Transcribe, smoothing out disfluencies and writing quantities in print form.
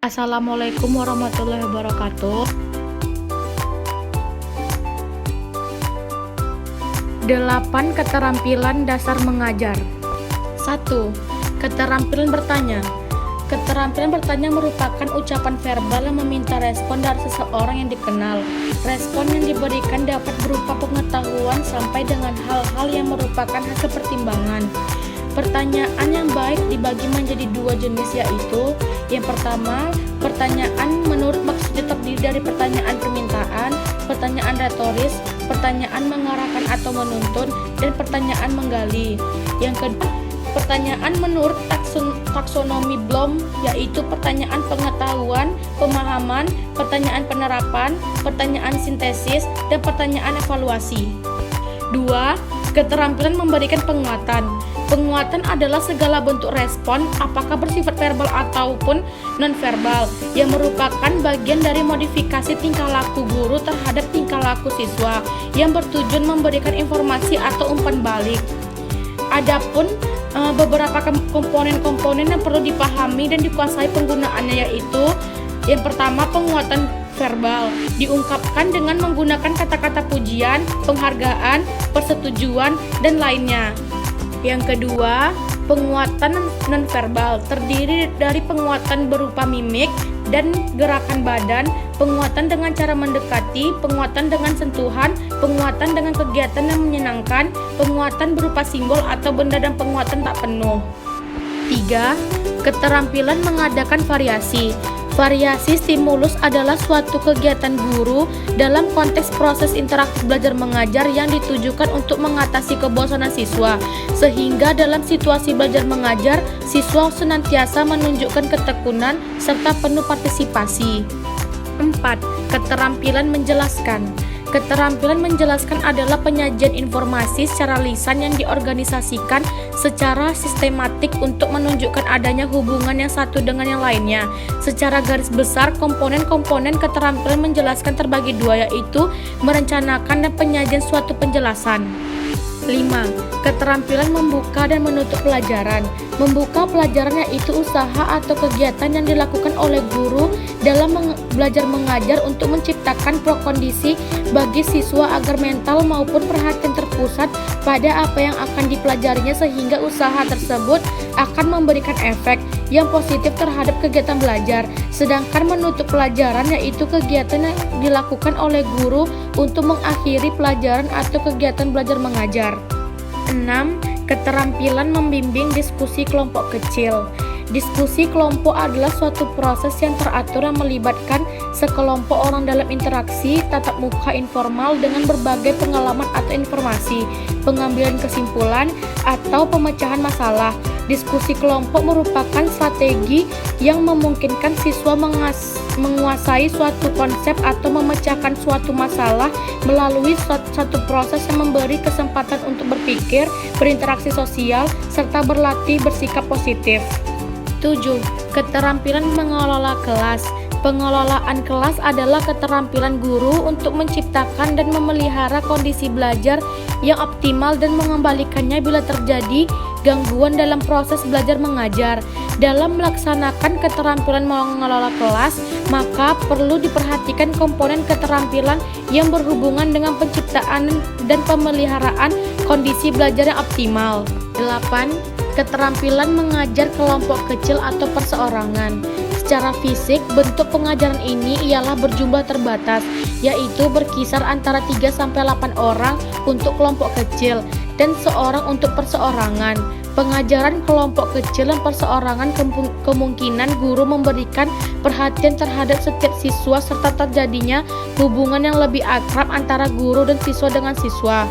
Assalamualaikum warahmatullahi wabarakatuh. 8 keterampilan dasar mengajar. 1. Keterampilan bertanya. Keterampilan bertanya merupakan ucapan verbal yang meminta respon dari seseorang yang dikenal. Respon yang diberikan dapat berupa pengetahuan sampai dengan hal-hal yang merupakan hasil pertimbangan. Pertanyaan yang baik dibagi menjadi 2 jenis, yaitu yang pertama, pertanyaan menurut maksudnya terdiri dari pertanyaan permintaan, pertanyaan retoris, pertanyaan mengarahkan atau menuntun, dan pertanyaan menggali. Yang kedua, pertanyaan menurut taksonomi Bloom, yaitu pertanyaan pengetahuan, pemahaman, pertanyaan penerapan, pertanyaan sintesis, dan pertanyaan evaluasi. 2. Keterampilan memberikan penguatan. Penguatan adalah segala bentuk respon, apakah bersifat verbal ataupun nonverbal, yang merupakan bagian dari modifikasi tingkah laku guru terhadap tingkah laku siswa, yang bertujuan memberikan informasi atau umpan balik. Adapun beberapa komponen-komponen yang perlu dipahami dan dikuasai penggunaannya, yaitu yang pertama, penguatan verbal diungkapkan dengan menggunakan kata-kata pujian, penghargaan, persetujuan, dan lainnya. Yang kedua, penguatan nonverbal terdiri dari penguatan berupa mimik dan gerakan badan, penguatan dengan cara mendekati, penguatan dengan sentuhan, penguatan dengan kegiatan yang menyenangkan, penguatan berupa simbol atau benda, dan penguatan tak penuh. 3. Keterampilan mengadakan variasi. Variasi stimulus adalah suatu kegiatan guru dalam konteks proses interaktif belajar mengajar yang ditujukan untuk mengatasi kebosanan siswa, sehingga dalam situasi belajar mengajar, siswa senantiasa menunjukkan ketekunan serta penuh partisipasi. 4. Keterampilan menjelaskan. Keterampilan menjelaskan adalah penyajian informasi secara lisan yang diorganisasikan secara sistematik untuk menunjukkan adanya hubungan yang satu dengan yang lainnya. Secara garis besar, komponen-komponen keterampilan menjelaskan terbagi 2, yaitu merencanakan dan penyajian suatu penjelasan. 5. Keterampilan membuka dan menutup pelajaran. Membuka pelajaran yaitu usaha atau kegiatan yang dilakukan oleh guru dalam belajar mengajar untuk menciptakan prakondisi bagi siswa agar mental maupun perhatian terpusat pada apa yang akan dipelajarinya, sehingga usaha tersebut akan memberikan efek yang positif terhadap kegiatan belajar. Sedangkan menutup pelajaran yaitu kegiatan yang dilakukan oleh guru untuk mengakhiri pelajaran atau kegiatan belajar mengajar. 6. Keterampilan membimbing diskusi kelompok kecil. Diskusi kelompok adalah suatu proses yang teratur yang melibatkan sekelompok orang dalam interaksi tatap muka informal dengan berbagai pengalaman atau informasi, pengambilan kesimpulan, atau pemecahan masalah. Diskusi kelompok merupakan strategi yang memungkinkan siswa menguasai suatu konsep atau memecahkan suatu masalah melalui satu proses yang memberi kesempatan untuk berpikir, berinteraksi sosial, serta berlatih bersikap positif. 7. Keterampilan mengelola kelas. Pengelolaan kelas adalah keterampilan guru untuk menciptakan dan memelihara kondisi belajar yang optimal dan mengembalikannya bila terjadi gangguan dalam proses belajar mengajar. Dalam melaksanakan keterampilan mengelola kelas, maka perlu diperhatikan komponen keterampilan yang berhubungan dengan penciptaan dan pemeliharaan kondisi belajar yang optimal. 8. Keterampilan mengajar kelompok kecil atau perseorangan. Secara fisik, bentuk pengajaran ini ialah berjumlah terbatas, yaitu berkisar antara 3-8 orang untuk kelompok kecil dan seorang untuk perseorangan. Pengajaran kelompok kecil dan perseorangan kemungkinan guru memberikan perhatian terhadap setiap siswa serta terjadinya hubungan yang lebih akrab antara guru dan siswa dengan siswa.